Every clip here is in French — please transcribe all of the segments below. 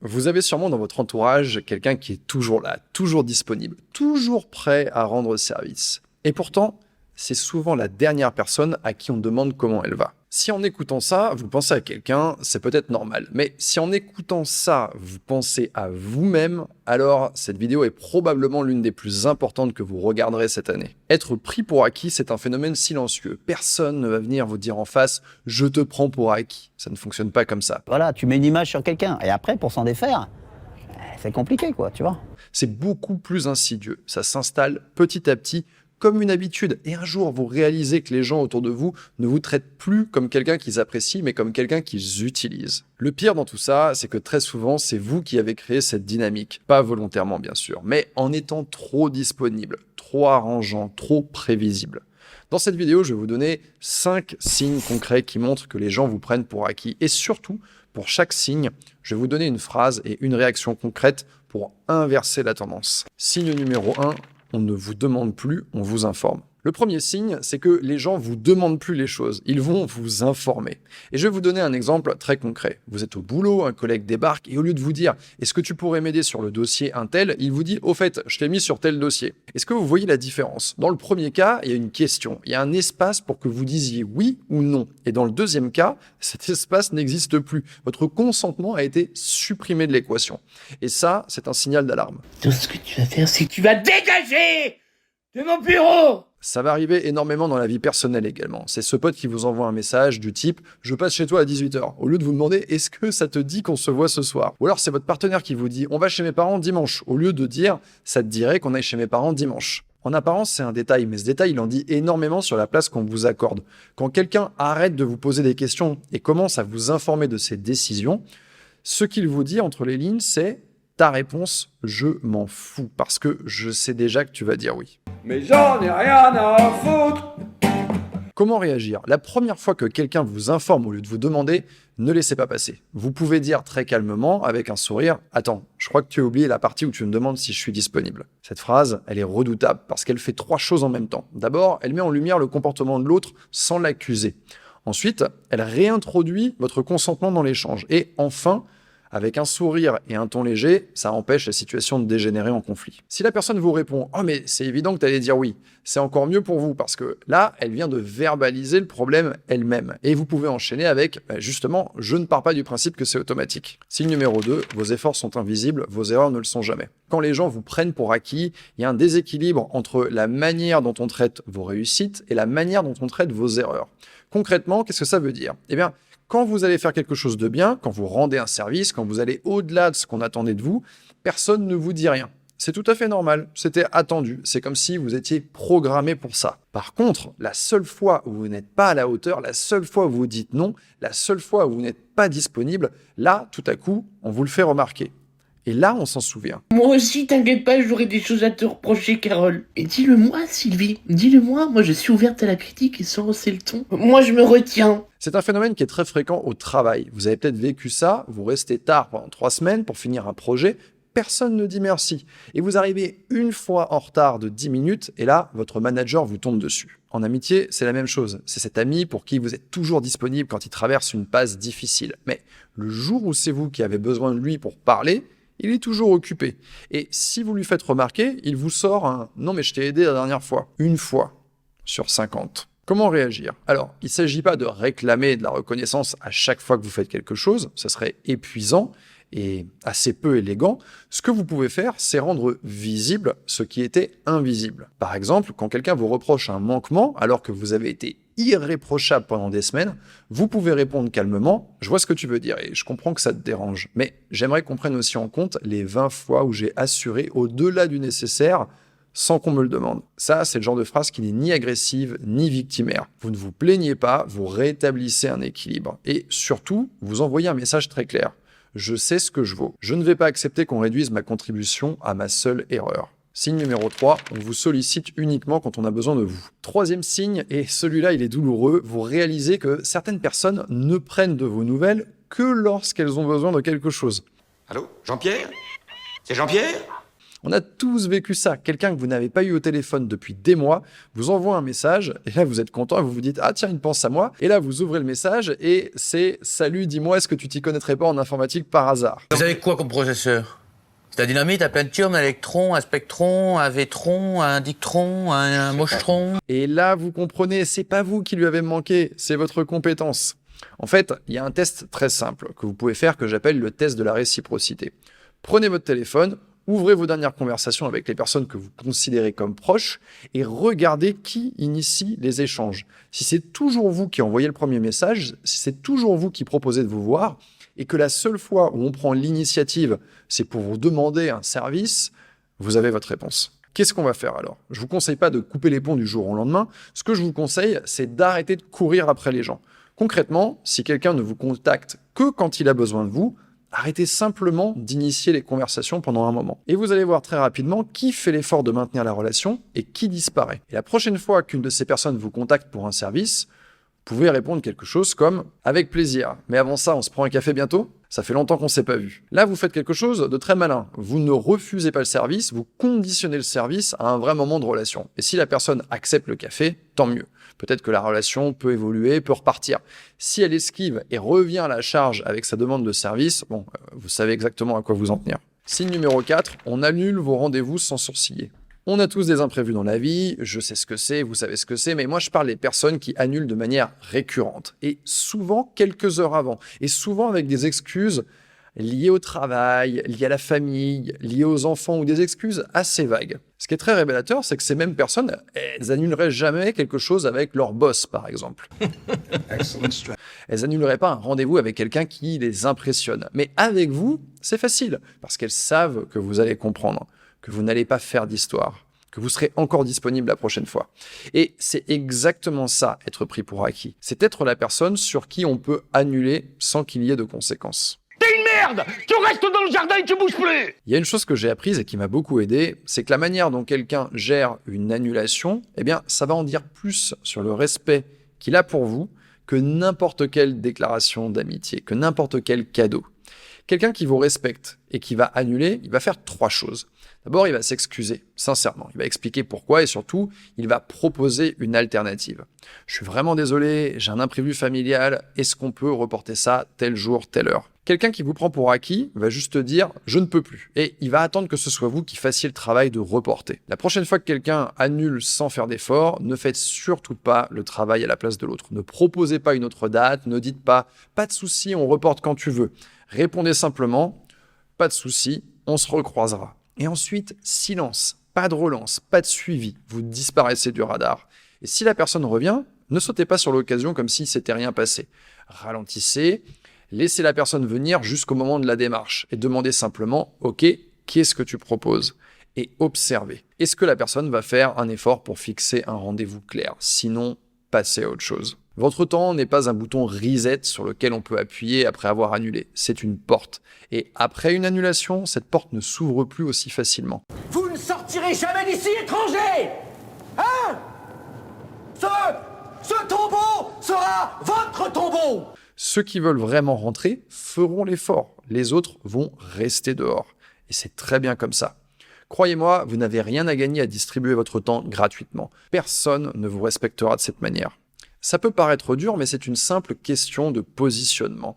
Vous avez sûrement dans votre entourage quelqu'un qui est toujours là, toujours disponible, toujours prêt à rendre service. Et pourtant, c'est souvent la dernière personne à qui on demande comment elle va. Si en écoutant ça, vous pensez à quelqu'un, c'est peut-être normal. Mais si en écoutant ça, vous pensez à vous-même, alors cette vidéo est probablement l'une des plus importantes que vous regarderez cette année. Être pris pour acquis, c'est un phénomène silencieux. Personne ne va venir vous dire en face « je te prends pour acquis ». Ça ne fonctionne pas comme ça. Voilà, tu mets une image sur quelqu'un, et après, pour s'en défaire, c'est compliqué, quoi, tu vois. C'est beaucoup plus insidieux. Ça s'installe petit à petit comme une habitude. Et un jour, vous réalisez que les gens autour de vous ne vous traitent plus comme quelqu'un qu'ils apprécient, mais comme quelqu'un qu'ils utilisent. Le pire dans tout ça, c'est que très souvent, c'est vous qui avez créé cette dynamique. Pas volontairement, bien sûr, mais en étant trop disponible, trop arrangeant, trop prévisible. Dans cette vidéo, je vais vous donner 5 signes concrets qui montrent que les gens vous prennent pour acquis. Et surtout, pour chaque signe, je vais vous donner une phrase et une réaction concrète pour inverser la tendance. Signe numéro 1, on ne vous demande plus, on vous informe. Le premier signe, c'est que les gens vous demandent plus les choses, ils vont vous informer. Et je vais vous donner un exemple très concret. Vous êtes au boulot, un collègue débarque, et au lieu de vous dire « Est-ce que tu pourrais m'aider sur le dossier un tel ?», il vous dit « Au fait, je t'ai mis sur tel dossier ». Est-ce que vous voyez la différence? Dans le premier cas, il y a une question, il y a un espace pour que vous disiez oui ou non. Et dans le deuxième cas, cet espace n'existe plus. Votre consentement a été supprimé de l'équation. Et ça, c'est un signal d'alarme. Tout ce que tu vas faire, c'est que tu vas dégager de mon bureau. Ça va arriver énormément dans la vie personnelle également. C'est ce pote qui vous envoie un message du type « Je passe chez toi à 18h ». Au lieu de vous demander « Est-ce que ça te dit qu'on se voit ce soir ?» Ou alors c'est votre partenaire qui vous dit « On va chez mes parents dimanche ». Au lieu de dire « Ça te dirait qu'on aille chez mes parents dimanche ». En apparence, c'est un détail, mais ce détail, il en dit énormément sur la place qu'on vous accorde. Quand quelqu'un arrête de vous poser des questions et commence à vous informer de ses décisions, ce qu'il vous dit entre les lignes, c'est ta réponse, je m'en fous, parce que je sais déjà que tu vas dire oui. Mais j'en ai rien à foutre. Comment réagir? La première fois que quelqu'un vous informe au lieu de vous demander, ne laissez pas passer. Vous pouvez dire très calmement, avec un sourire, « Attends, je crois que tu as oublié la partie où tu me demandes si je suis disponible. » Cette phrase, elle est redoutable parce qu'elle fait 3 choses en même temps. D'abord, elle met en lumière le comportement de l'autre sans l'accuser. Ensuite, elle réintroduit votre consentement dans l'échange. Et enfin, avec un sourire et un ton léger, ça empêche la situation de dégénérer en conflit. Si la personne vous répond « Oh mais c'est évident que tu allais dire oui », c'est encore mieux pour vous parce que là, elle vient de verbaliser le problème elle-même. Et vous pouvez enchaîner avec justement « Je ne pars pas du principe que c'est automatique ». Signe numéro 2, vos efforts sont invisibles, vos erreurs ne le sont jamais. Quand les gens vous prennent pour acquis, il y a un déséquilibre entre la manière dont on traite vos réussites et la manière dont on traite vos erreurs. Concrètement, qu'est-ce que ça veut dire? Eh bien, quand vous allez faire quelque chose de bien, quand vous rendez un service, quand vous allez au-delà de ce qu'on attendait de vous, personne ne vous dit rien. C'est tout à fait normal, c'était attendu, c'est comme si vous étiez programmé pour ça. Par contre, la seule fois où vous n'êtes pas à la hauteur, la seule fois où vous dites non, la seule fois où vous n'êtes pas disponible, là, tout à coup, on vous le fait remarquer. Et là, on s'en souvient. Moi aussi, t'inquiète pas, j'aurai des choses à te reprocher, Carole. Et dis-le-moi, Sylvie, dis-le-moi, moi je suis ouverte à la critique et sans hausser le ton. Moi je me retiens. C'est un phénomène qui est très fréquent au travail. Vous avez peut-être vécu ça, vous restez tard pendant 3 semaines pour finir un projet, personne ne dit merci. Et vous arrivez une fois en retard de 10 minutes, et là, votre manager vous tombe dessus. En amitié, c'est la même chose. C'est cet ami pour qui vous êtes toujours disponible quand il traverse une passe difficile. Mais le jour où c'est vous qui avez besoin de lui pour parler, il est toujours occupé. Et si vous lui faites remarquer, il vous sort un « Non mais je t'ai aidé la dernière fois ». Une fois sur 50. Comment réagir? Alors, il ne s'agit pas de réclamer de la reconnaissance à chaque fois que vous faites quelque chose, ça serait épuisant et assez peu élégant. Ce que vous pouvez faire, c'est rendre visible ce qui était invisible. Par exemple, quand quelqu'un vous reproche un manquement alors que vous avez été irréprochable pendant des semaines, vous pouvez répondre calmement « Je vois ce que tu veux dire et je comprends que ça te dérange, mais j'aimerais qu'on prenne aussi en compte les 20 fois où j'ai assuré au-delà du nécessaire sans qu'on me le demande. » Ça, c'est le genre de phrase qui n'est ni agressive ni victimaire. Vous ne vous plaignez pas, vous rétablissez un équilibre. Et surtout, vous envoyez un message très clair. Je sais ce que je vaux. Je ne vais pas accepter qu'on réduise ma contribution à ma seule erreur. Signe numéro 3, on vous sollicite uniquement quand on a besoin de vous. Troisième signe, et celui-là il est douloureux, vous réalisez que certaines personnes ne prennent de vos nouvelles que lorsqu'elles ont besoin de quelque chose. Allô, Jean-Pierre? C'est Jean-Pierre? On a tous vécu ça. Quelqu'un que vous n'avez pas eu au téléphone depuis des mois vous envoie un message et là vous êtes content et vous vous dites « Ah tiens, il pense à moi ». Et là vous ouvrez le message et c'est « Salut, dis-moi, est-ce que tu t'y connaîtrais pas en informatique par hasard ?» Vous avez quoi comme processeur? C'est un dynamite, un Pentium, un Electron, un Spectron, un Vétron, un Dictron, un Moshtron. Et là vous comprenez, c'est pas vous qui lui avez manqué, c'est votre compétence. En fait, il y a un test très simple que vous pouvez faire que j'appelle le test de la réciprocité. Prenez votre téléphone, ouvrez vos dernières conversations avec les personnes que vous considérez comme proches et regardez qui initie les échanges. Si c'est toujours vous qui envoyez le premier message, si c'est toujours vous qui proposez de vous voir et que la seule fois où on prend l'initiative, c'est pour vous demander un service, vous avez votre réponse. Qu'est-ce qu'on va faire alors? Je ne vous conseille pas de couper les ponts du jour au lendemain. Ce que je vous conseille, c'est d'arrêter de courir après les gens. Concrètement, si quelqu'un ne vous contacte que quand il a besoin de vous, arrêtez simplement d'initier les conversations pendant un moment. Et vous allez voir très rapidement qui fait l'effort de maintenir la relation et qui disparaît. Et la prochaine fois qu'une de ces personnes vous contacte pour un service, vous pouvez répondre quelque chose comme « Avec plaisir, mais avant ça, on se prend un café bientôt ?» Ça fait longtemps qu'on ne s'est pas vu. Là, vous faites quelque chose de très malin. Vous ne refusez pas le service, vous conditionnez le service à un vrai moment de relation. Et si la personne accepte le café, tant mieux. Peut-être que la relation peut évoluer, peut repartir. Si elle esquive et revient à la charge avec sa demande de service, bon, vous savez exactement à quoi vous en tenir. Signe numéro 4, on annule vos rendez-vous sans sourciller. On a tous des imprévus dans la vie, je sais ce que c'est, vous savez ce que c'est, mais moi je parle des personnes qui annulent de manière récurrente, et souvent quelques heures avant, et souvent avec des excuses liées au travail, liées à la famille, liées aux enfants, ou des excuses assez vagues. Ce qui est très révélateur, c'est que ces mêmes personnes, elles annuleraient jamais quelque chose avec leur boss, par exemple. Elles annuleraient pas un rendez-vous avec quelqu'un qui les impressionne. Mais avec vous, c'est facile, parce qu'elles savent que vous allez comprendre, que vous n'allez pas faire d'histoire, que vous serez encore disponible la prochaine fois. Et c'est exactement ça, être pris pour acquis. C'est être la personne sur qui on peut annuler sans qu'il y ait de conséquences. T'es une merde! Tu restes dans le jardin et tu bouges plus! Il y a une chose que j'ai apprise et qui m'a beaucoup aidé, c'est que la manière dont quelqu'un gère une annulation, eh bien, ça va en dire plus sur le respect qu'il a pour vous que n'importe quelle déclaration d'amitié, que n'importe quel cadeau. Quelqu'un qui vous respecte et qui va annuler, il va faire 3 choses. D'abord, il va s'excuser, sincèrement. Il va expliquer pourquoi et surtout, il va proposer une alternative. Je suis vraiment désolé, j'ai un imprévu familial, est-ce qu'on peut reporter ça tel jour, telle heure? Quelqu'un qui vous prend pour acquis va juste dire « je ne peux plus » et il va attendre que ce soit vous qui fassiez le travail de reporter. La prochaine fois que quelqu'un annule sans faire d'effort, ne faites surtout pas le travail à la place de l'autre. Ne proposez pas une autre date, ne dites pas « pas de souci, on reporte quand tu veux ». Répondez simplement « pas de souci, on se recroisera ». Et ensuite, silence, pas de relance, pas de suivi, vous disparaissez du radar. Et si la personne revient, ne sautez pas sur l'occasion comme si s'était rien passé. Ralentissez, laissez la personne venir jusqu'au moment de la démarche et demandez simplement « Ok, qu'est-ce que tu proposes ?» et observez. Est-ce que la personne va faire un effort pour fixer un rendez-vous clair? Sinon, passez à autre chose. Votre temps n'est pas un bouton reset sur lequel on peut appuyer après avoir annulé. C'est une porte. Et après une annulation, cette porte ne s'ouvre plus aussi facilement. Vous ne sortirez jamais d'ici, étranger! Hein? Ce tombeau sera votre tombeau! Ceux qui veulent vraiment rentrer feront l'effort. Les autres vont rester dehors. Et c'est très bien comme ça. Croyez-moi, vous n'avez rien à gagner à distribuer votre temps gratuitement. Personne ne vous respectera de cette manière. Ça peut paraître dur, mais c'est une simple question de positionnement.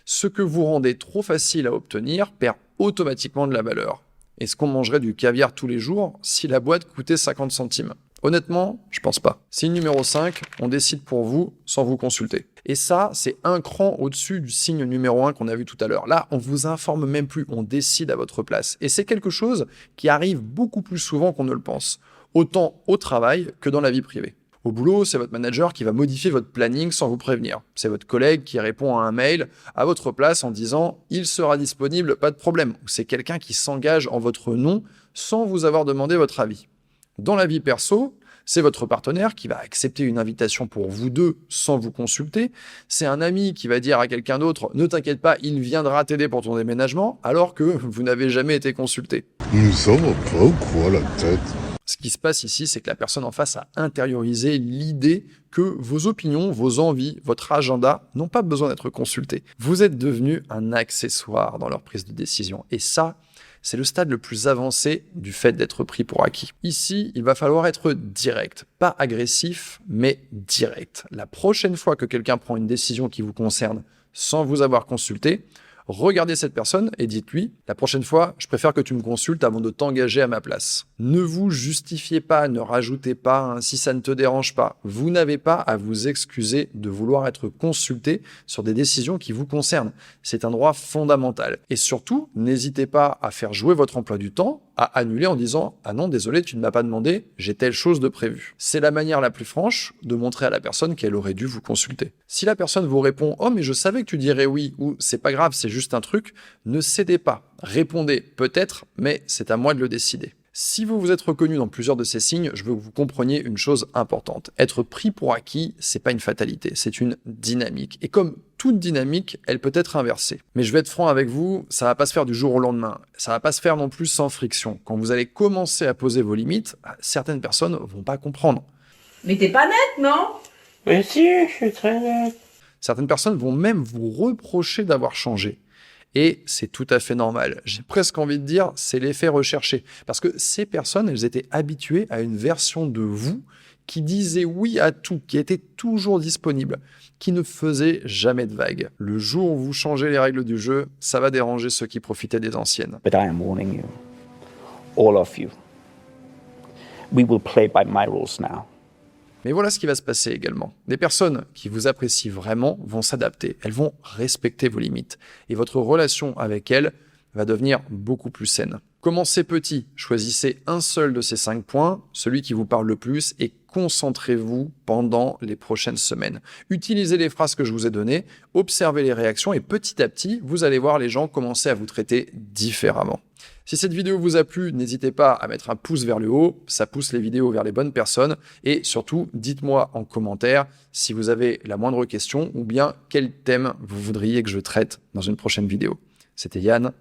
Ce que vous rendez trop facile à obtenir perd automatiquement de la valeur. Est-ce qu'on mangerait du caviar tous les jours si la boîte coûtait 50 centimes? Honnêtement, je pense pas. Signe numéro 5, on décide pour vous sans vous consulter. Et ça, c'est un cran au-dessus du signe numéro 1 qu'on a vu tout à l'heure. Là, on vous informe même plus, on décide à votre place. Et c'est quelque chose qui arrive beaucoup plus souvent qu'on ne le pense. Autant au travail que dans la vie privée. Au boulot, c'est votre manager qui va modifier votre planning sans vous prévenir. C'est votre collègue qui répond à un mail à votre place en disant « il sera disponible, pas de problème ». Ou c'est quelqu'un qui s'engage en votre nom sans vous avoir demandé votre avis. Dans la vie perso, c'est votre partenaire qui va accepter une invitation pour vous deux sans vous consulter. C'est un ami qui va dire à quelqu'un d'autre « ne t'inquiète pas, il viendra t'aider pour ton déménagement » alors que vous n'avez jamais été consulté. Ça va pas ou quoi la tête? Ce qui se passe ici, c'est que la personne en face a intériorisé l'idée que vos opinions, vos envies, votre agenda n'ont pas besoin d'être consultés. Vous êtes devenu un accessoire dans leur prise de décision. Et ça, c'est le stade le plus avancé du fait d'être pris pour acquis. Ici, il va falloir être direct, pas agressif, mais direct. La prochaine fois que quelqu'un prend une décision qui vous concerne sans vous avoir consulté, regardez cette personne et dites-lui « La prochaine fois, je préfère que tu me consultes avant de t'engager à ma place. » Ne vous justifiez pas, ne rajoutez pas hein, si ça ne te dérange pas. Vous n'avez pas à vous excuser de vouloir être consulté sur des décisions qui vous concernent. C'est un droit fondamental. Et surtout, n'hésitez pas à faire jouer votre emploi du temps, à annuler en disant « Ah non, désolé, tu ne m'as pas demandé, j'ai telle chose de prévu. » C'est la manière la plus franche de montrer à la personne qu'elle aurait dû vous consulter. Si la personne vous répond « Oh, mais je savais que tu dirais oui » ou « C'est pas grave, c'est juste un truc », ne cédez pas. Répondez « Peut-être, mais c'est à moi de le décider. » Si vous vous êtes reconnu dans plusieurs de ces signes, je veux que vous compreniez une chose importante. Être pris pour acquis, c'est pas une fatalité, c'est une dynamique. Et comme toute dynamique, elle peut être inversée. Mais je vais être franc avec vous, ça va pas se faire du jour au lendemain. Ça va pas se faire non plus sans friction. Quand vous allez commencer à poser vos limites, certaines personnes vont pas comprendre. Mais t'es pas nette, non? Mais si, je suis très net. Certaines personnes vont même vous reprocher d'avoir changé. Et c'est tout à fait normal. J'ai presque envie de dire, c'est l'effet recherché. Parce que ces personnes, elles étaient habituées à une version de vous qui disait oui à tout, qui était toujours disponible, qui ne faisait jamais de vagues. Le jour où vous changez les règles du jeu, ça va déranger ceux qui profitaient des anciennes. But I am warning you, all of you. We will play by my rules now. Mais voilà ce qui va se passer également. Des personnes qui vous apprécient vraiment vont s'adapter. Elles vont respecter vos limites. Et votre relation avec elles va devenir beaucoup plus saine. Commencez petit. Choisissez un seul de ces 5 points, celui qui vous parle le plus, et concentrez-vous pendant les prochaines semaines. Utilisez les phrases que je vous ai données, observez les réactions et petit à petit, vous allez voir les gens commencer à vous traiter différemment. Si cette vidéo vous a plu, n'hésitez pas à mettre un pouce vers le haut, ça pousse les vidéos vers les bonnes personnes. Et surtout, dites-moi en commentaire si vous avez la moindre question ou bien quel thème vous voudriez que je traite dans une prochaine vidéo. C'était Yann,